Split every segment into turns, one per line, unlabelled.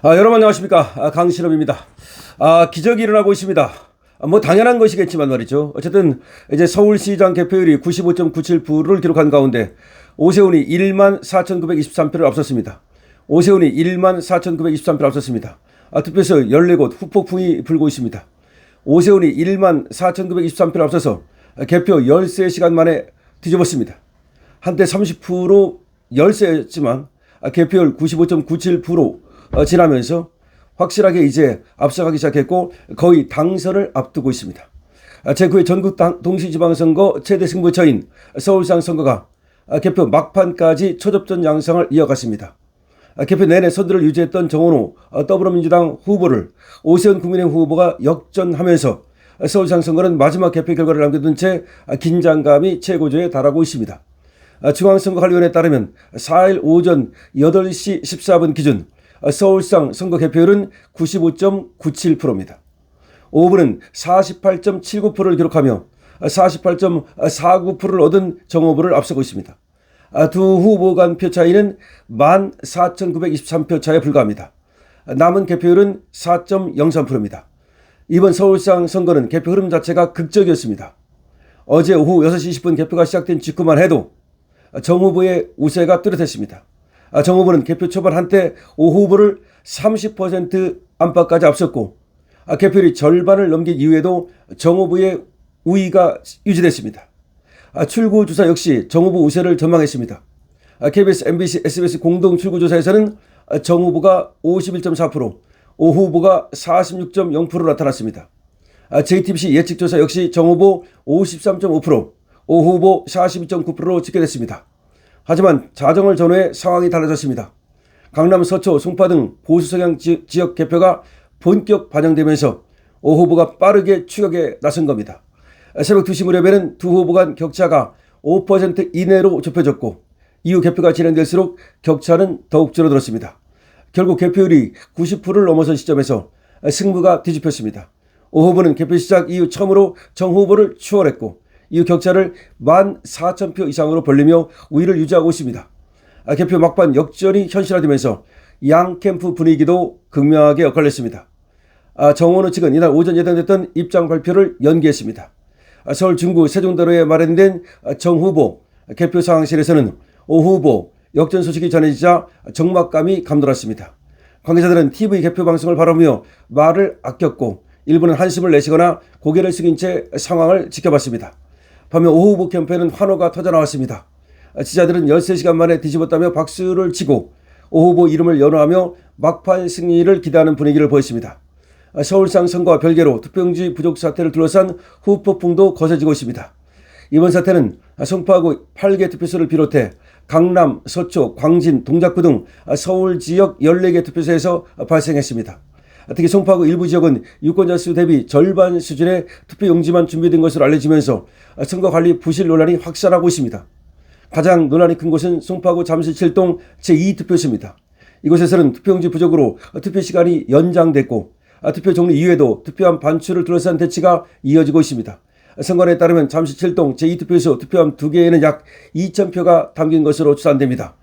여러분 안녕하십니까. 강신업입니다. 기적이 일어나고 있습니다. 뭐 당연한 것이겠지만 말이죠. 어쨌든 이제 서울시장 개표율이 95.97%를 기록한 가운데 오세훈이 14,923표를 앞섰습니다. 오세훈이 14,923표를 앞섰습니다. 투표에서 14곳 후폭풍이 불고 있습니다. 오세훈이 14,923표를 앞서서 개표 13시간 만에 뒤집었습니다. 한때 30% 열세였지만 개표율 95.97% 지나면서 확실하게 이제 앞서가기 시작했고 거의 당선을 앞두고 있습니다. 제9회 전국 동시지방선거 최대 승부처인 서울시장 선거가 개표 막판까지 초접전 양상을 이어갔습니다. 개표 내내 선두를 유지했던 정원호 더불어민주당 후보를 오세훈 국민의힘 후보가 역전하면서 서울시장 선거는 마지막 개표 결과를 남겨둔 채 긴장감이 최고조에 달하고 있습니다. 중앙선거관리위원회에 따르면 4일 오전 8시 14분 기준 서울시장 선거 개표율은 95.97%입니다. 5부는 48.79%를 기록하며 48.49%를 얻은 정 후보를 앞서고 있습니다. 두 후보 간 표 차이는 14,923표 차에 불과합니다. 남은 개표율은 4.03%입니다. 이번 서울시장 선거는 개표 흐름 자체가 극적이었습니다. 어제 오후 6시 20분 개표가 시작된 직후만 해도 정 후보의 우세가 뚜렷했습니다. 정 후보는 개표 초반 한때 오 후보를 30% 안팎까지 앞섰고 개표율이 절반을 넘긴 이후에도 정 후보의 우위가 유지됐습니다. 출구조사 역시 정 후보 우세를 전망했습니다. KBS, MBC, SBS 공동 출구조사에서는 정 후보가 51.4%, 오 후보가 46.0%로 나타났습니다. JTBC 예측조사 역시 정 후보 53.5%, 오 후보 42.9%로 집계됐습니다. 하지만 자정을 전후해 상황이 달라졌습니다. 강남, 서초, 송파 등 보수 성향 지역 개표가 본격 반영되면서 오 후보가 빠르게 추격에 나선 겁니다. 새벽 2시 무렵에는 두 후보 간 격차가 5% 이내로 좁혀졌고 이후 개표가 진행될수록 격차는 더욱 줄어들었습니다. 결국 개표율이 90%를 넘어선 시점에서 승부가 뒤집혔습니다. 오 후보는 개표 시작 이후 처음으로 정 후보를 추월했고 이후 격차를 14,000표 이상으로 벌리며 우위를 유지하고 있습니다. 개표 막판 역전이 현실화되면서 양 캠프 분위기도 극명하게 엇갈렸습니다. 정원호 측은 이날 오전 예정됐던 입장 발표를 연기했습니다. 서울 중구 세종대로에 마련된 정 후보 개표 상황실에서는 오 후보 역전 소식이 전해지자 적막감이 감돌았습니다. 관계자들은 TV 개표 방송을 바라보며 말을 아꼈고 일부는 한숨을 내쉬거나 고개를 숙인 채 상황을 지켜봤습니다. 반면 오 후보 캠프에는 환호가 터져나왔습니다. 지지자들은 13시간 만에 뒤집었다며 박수를 치고 오 후보 이름을 연호하며 막판 승리를 기대하는 분위기를 보였습니다. 서울시장 선거와 별개로 투표용지 부족 사태를 둘러싼 후폭풍도 거세지고 있습니다. 이번 사태는 송파구 8개 투표소를 비롯해 강남, 서초, 광진, 동작구 등 서울 지역 14개 투표소에서 발생했습니다. 특히 송파구 일부 지역은 유권자 수 대비 절반 수준의 투표용지만 준비된 것으로 알려지면서 선거관리 부실 논란이 확산하고 있습니다. 가장 논란이 큰 곳은 송파구 잠실 7동 제2투표소입니다. 이곳에서는 투표용지 부족으로 투표시간이 연장됐고 투표 종료 이후에도 투표함 반출을 둘러싼 대치가 이어지고 있습니다. 선관위에 따르면 잠실 7동 제2투표소 투표함 2개에는 약 2,000표가 담긴 것으로 추산됩니다.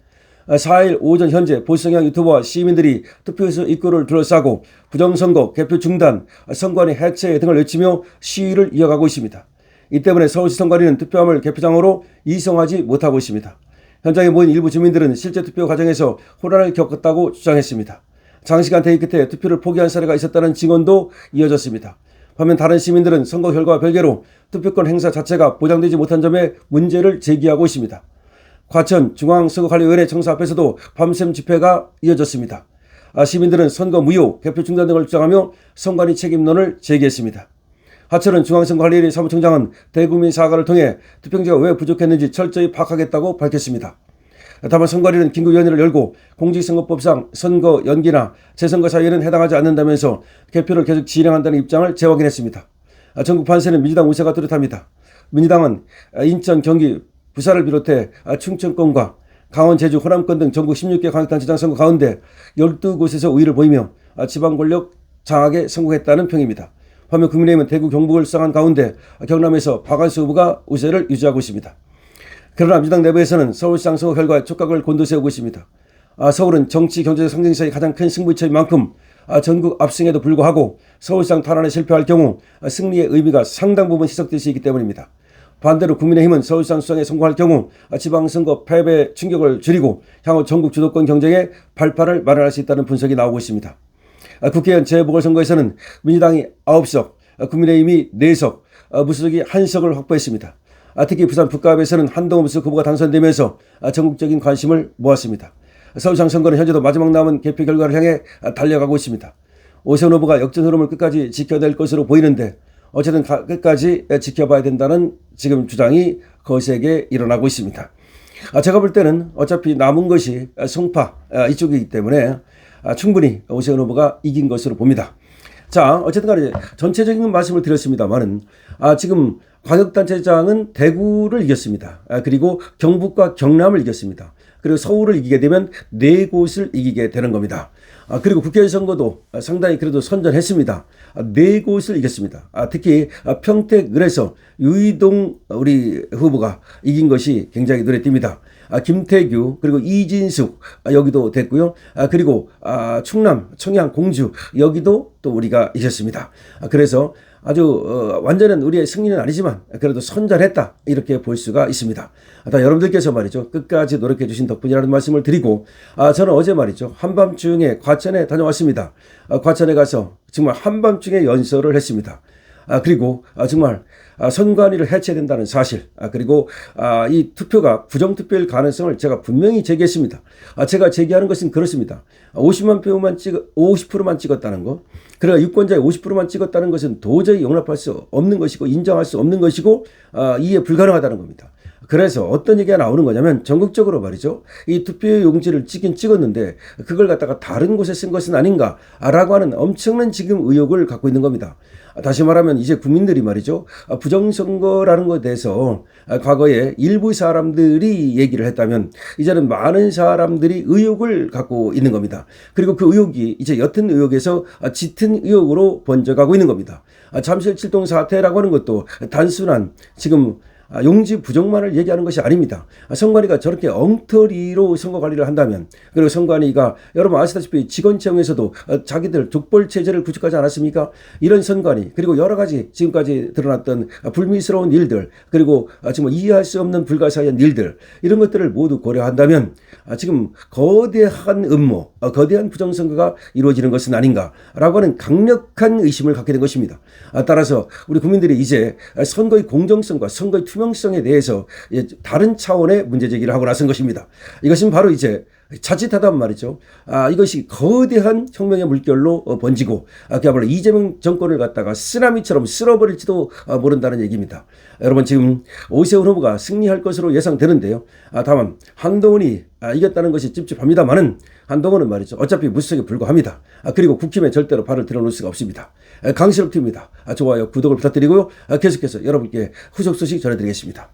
4일 오전 현재 보수성향 유튜버와 시민들이 투표소 입구를 둘러싸고 부정선거, 개표 중단, 선관위 해체 등을 외치며 시위를 이어가고 있습니다. 이 때문에 서울시 선관위는 투표함을 개표장으로 이송하지 못하고 있습니다. 현장에 모인 일부 주민들은 실제 투표 과정에서 혼란을 겪었다고 주장했습니다. 장시간 대기 끝에 투표를 포기한 사례가 있었다는 증언도 이어졌습니다. 반면 다른 시민들은 선거 결과와 별개로 투표권 행사 자체가 보장되지 못한 점에 문제를 제기하고 있습니다. 과천 중앙선거관리위원회 청사 앞에서도 밤샘 집회가 이어졌습니다. 시민들은 선거 무효, 개표 중단 등을 주장하며 선관위 책임론을 제기했습니다. 하철은 중앙선거관리위원회 사무총장은 대국민 사과를 통해 투표용지가 왜 부족했는지 철저히 파악하겠다고 밝혔습니다. 다만 선관위는 긴급위원회를 열고 공직선거법상 선거 연기나 재선거 사유에는 해당하지 않는다면서 개표를 계속 진행한다는 입장을 재확인했습니다. 전국 판세는 민주당 우세가 뚜렷합니다. 민주당은 인천, 경기, 부산을 비롯해 충청권과 강원, 제주, 호남권 등 전국 16개 광역단체장 선거 가운데 12곳에서 우위를 보이며 지방 권력 장악에 성공했다는 평입니다. 반면 국민의힘은 대구, 경북을 수상한 가운데 경남에서 박한수 후보가 우세를 유지하고 있습니다. 그러나 민주당 내부에서는 서울시장 선거 결과에 촉각을 곤두세우고 있습니다. 서울은 정치 경제적 상징성이 가장 큰 승부처인 만큼 전국 압승에도 불구하고 서울시장 탈환에 실패할 경우 승리의 의미가 상당 부분 희석될 수 있기 때문입니다. 반대로 국민의힘은 서울시장 수상에 성공할 경우 지방선거 패배 충격을 줄이고 향후 전국 주도권 경쟁에 발판을 마련할 수 있다는 분석이 나오고 있습니다. 국회의원 재보궐선거에서는 민주당이 9석, 국민의힘이 4석, 무소속이 1석을 확보했습니다. 특히 부산 북갑에서는 한동훈 무소속 후보가 당선되면서 전국적인 관심을 모았습니다. 서울시장 선거는 현재도 마지막 남은 개표 결과를 향해 달려가고 있습니다. 오세훈 후보가 역전 흐름을 끝까지 지켜낼 것으로 보이는데 어쨌든 끝까지 지켜봐야 된다는 지금 주장이 거세게 일어나고 있습니다. 제가 볼 때는 어차피 남은 것이 송파 이쪽이기 때문에 충분히 오세훈 후보가 이긴 것으로 봅니다. 자, 어쨌든 간에 전체적인 말씀을 드렸습니다만은 지금 광역단체장은 대구를 이겼습니다. 그리고 경북과 경남을 이겼습니다. 그리고 서울을 이기게 되면 4곳을 이기게 되는 겁니다. 그리고 국회의원 선거도 상당히 그래도 선전했습니다. 4곳을 이겼습니다. 특히 평택을에서 유이동 우리 후보가 이긴 것이 굉장히 눈에 띕니다. 김태규 그리고 이진숙 여기도 됐고요. 그리고 충남 청양 공주 여기도 또 우리가 이겼습니다. 그래서 아주 완전한 우리의 승리는 아니지만 그래도 선전했다 이렇게 볼 수가 있습니다. 여러분들께서 말이죠 끝까지 노력해 주신 덕분이라는 말씀을 드리고 저는 어제 말이죠 한밤중에 과천에 다녀왔습니다. 과천에 가서 정말 한밤중에 연설을 했습니다. 그리고 정말 선관위를 해체된다는 사실 그리고 이 투표가 부정투표일 가능성을 제가 분명히 제기했습니다. 제가 제기하는 것은 그렇습니다. 50%만 찍었다는 거 그러니까 유권자의 50%만 찍었다는 것은 도저히 용납할 수 없는 것이고 인정할 수 없는 것이고 이해 불가능하다는 겁니다. 그래서 어떤 얘기가 나오는 거냐면 전국적으로 말이죠. 이 투표 용지를 찍긴 찍었는데 그걸 갖다가 다른 곳에 쓴 것은 아닌가라고 하는 엄청난 지금 의혹을 갖고 있는 겁니다. 다시 말하면 이제 국민들이 말이죠. 부정선거라는 것에 대해서 과거에 일부 사람들이 얘기를 했다면 이제는 많은 사람들이 의혹을 갖고 있는 겁니다. 그리고 그 의혹이 이제 옅은 의혹에서 짙은 의혹으로 번져가고 있는 겁니다. 잠실 7동 사태라고 하는 것도 단순한 지금 용지 부정만을 얘기하는 것이 아닙니다. 선관위가 저렇게 엉터리로 선거 관리를 한다면 그리고 선관위가 여러분 아시다시피 직원 채용에서도 자기들 족벌 체제를 구축하지 않았습니까? 이런 선관위 그리고 여러 가지 지금까지 드러났던 불미스러운 일들 그리고 정말 이해할 수 없는 불가사의한 일들 이런 것들을 모두 고려한다면 지금 거대한 음모 거대한 부정선거가 이루어지는 것은 아닌가라고 하는 강력한 의심을 갖게 된 것입니다. 따라서 우리 국민들이 이제 선거의 공정성과 선거의 투명성에 대해서 다른 차원의 문제제기를 하고 나선 것입니다. 이것은 바로 이제 자칫하단 말이죠. 이것이 거대한 혁명의 물결로 번지고 그야말로 이재명 정권을 갖다가 쓰나미처럼 쓸어버릴지도 모른다는 얘기입니다. 여러분 지금 오세훈 후보가 승리할 것으로 예상되는데요. 다만 한동훈이 이겼다는 것이 찝찝합니다만은 한동훈은 말이죠. 어차피 무소속에 불과합니다. 그리고 국힘에 절대로 발을 들어놓을 수가 없습니다. 강실업 TV입니다. 좋아요, 구독을 부탁드리고요. 계속해서 여러분께 후속 소식 전해드리겠습니다.